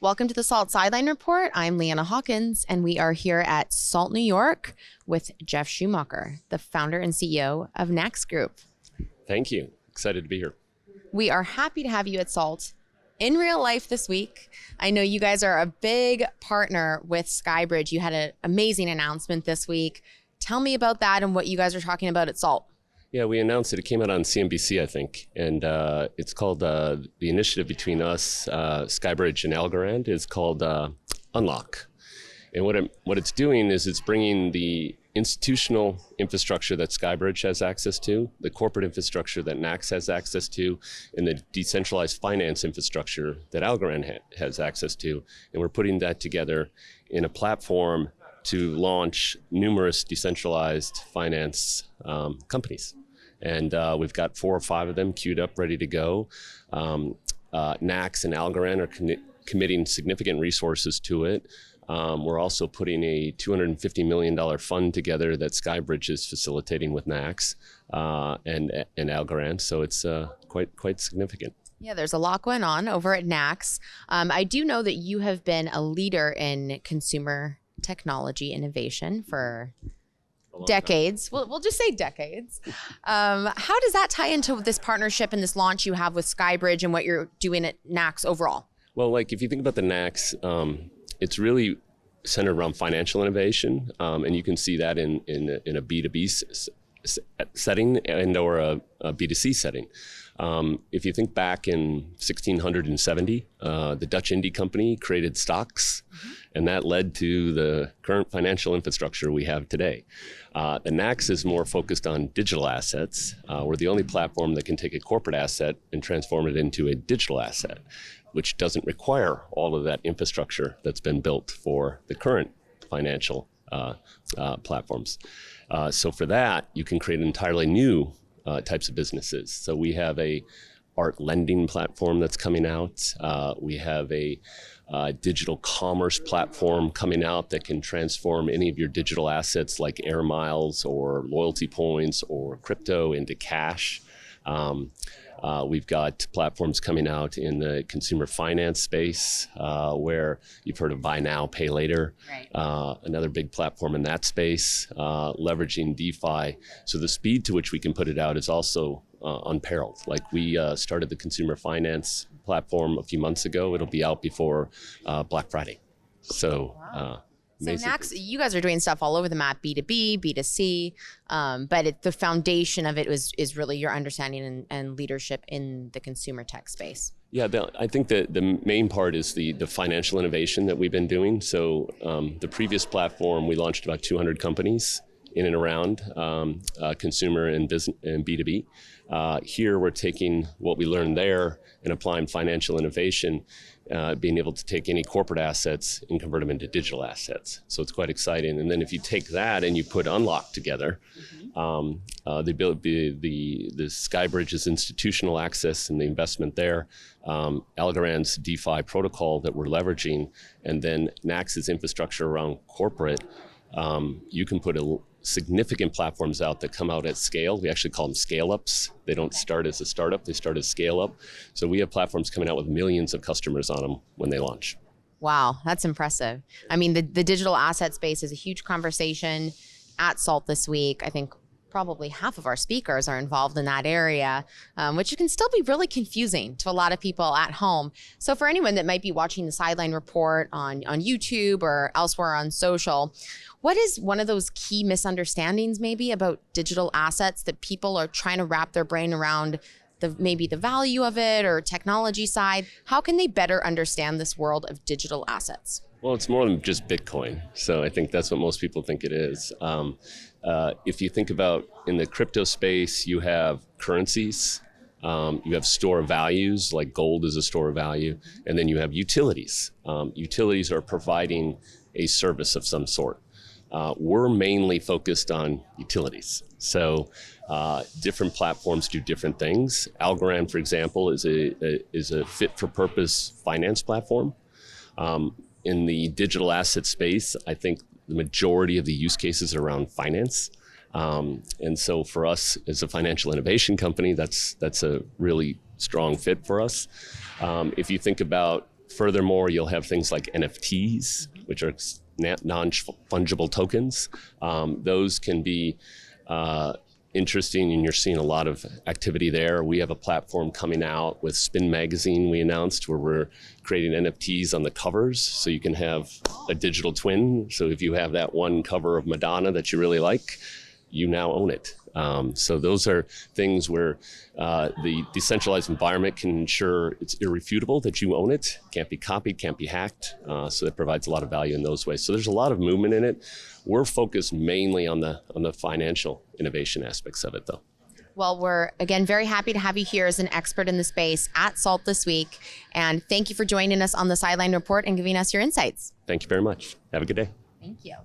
Welcome to the SALT Sideline Report. I'm Leanna Haakons, and we are here at SALT New York with Jeff Schumacher, the founder and CEO of NAX Group. Thank you. Excited to be here. We are happy to have you at SALT in real life this week. I know you guys are a big partner with SkyBridge. You had an amazing announcement this week. Tell me about that and what you guys are talking about at SALT. Yeah, we announced it. It came out on CNBC, I think, and it's called the initiative between us, SkyBridge and Algorand, is called UNLOX. And what it's doing is it's bringing the institutional infrastructure that SkyBridge has access to, the corporate infrastructure that NAX has access to, and the decentralized finance infrastructure that Algorand has access to. And we're putting that together in a platform to launch numerous decentralized finance companies. And we've got 4 or 5 of them queued up, ready to go. NAX and Algorand are committing significant resources to it. We're also putting a $250 million fund together that SkyBridge is facilitating with NAX and Algorand. So it's quite significant. Yeah, there's a lot going on over at NAX. I do know that you have been a leader in consumer technology innovation for decades. We'll just say decades. How does that tie into this partnership and this launch you have with SkyBridge and what you're doing at NAX overall? Well, like if you think about the NAX, it's really centered around financial innovation, and you can see that in a B2B setting and or a B2C setting. If you think back in 1670, the Dutch Indy Company created stocks, and that led to the current financial infrastructure we have today. The NAX is more focused on digital assets. We're the only platform that can take a corporate asset and transform it into a digital asset, which doesn't require all of that infrastructure that's been built for the current financial platforms. So for that, you can create entirely new types of businesses. So we have a art lending platform that's coming out. We have a digital commerce platform coming out that can transform any of your digital assets like air miles or loyalty points or crypto into cash. We've got platforms coming out in the consumer finance space where you've heard of buy now, pay later. Right. Another big platform in that space, leveraging DeFi. So the speed to which we can put it out is also unparalleled. Like we started the consumer finance platform a few months ago. It'll be out before Black Friday. So. Wow. So NAX, you guys are doing stuff all over the map, B2B, B2C, but the foundation of it is really your understanding and leadership in the consumer tech space. Yeah, I think that the main part is the financial innovation that we've been doing. So the previous platform, we launched about 200 companies in and around consumer and business and B2B. Here we're taking what we learned there and applying financial innovation, being able to take any corporate assets and convert them into digital assets. So it's quite exciting. And then if you take that and you put UNLOX together, the SkyBridge's institutional access and the investment there, Algorand's DeFi protocol that we're leveraging, and then NAX's infrastructure around corporate, you can put significant platforms out that come out at scale. We actually call them scale-ups. They don't start as a startup, they start as scale-up. So we have platforms coming out with millions of customers on them when they launch. Wow, that's impressive. I mean, the digital asset space is a huge conversation at SALT this week. I think probably half of our speakers are involved in that area, which can still be really confusing to a lot of people at home. So for anyone that might be watching the Sideline Report on YouTube or elsewhere on social, what is one of those key misunderstandings maybe about digital assets that people are trying to wrap their brain around, maybe the value of it or technology side? How can they better understand this world of digital assets? Well, it's more than just Bitcoin. So I think that's what most people think it is. If you think about in the crypto space, you have currencies, you have store of values, like gold is a store of value, and then you have utilities. Utilities are providing a service of some sort. We're mainly focused on utilities. So different platforms do different things. Algorand, for example, is a fit-for-purpose finance platform. In the digital asset space, I think the majority of the use cases are around finance. And so for us as a financial innovation company, that's a really strong fit for us. If you think about Furthermore, you'll have things like NFTs, which are non-fungible tokens. Those can be interesting, and you're seeing a lot of activity there. We have a platform coming out with Spin Magazine we announced, where we're creating NFTs on the covers, so you can have a digital twin. So if you have that one cover of Madonna that you really like, you now own it. So those are things where the decentralized environment can ensure it's irrefutable that you own it, can't be copied, can't be hacked. So that provides a lot of value in those ways. So there's a lot of movement in it. We're focused mainly on the financial innovation aspects of it, though. Well, we're, again, very happy to have you here as an expert in the space at SALT this week. And thank you for joining us on the Sideline Report and giving us your insights. Thank you very much. Have a good day. Thank you.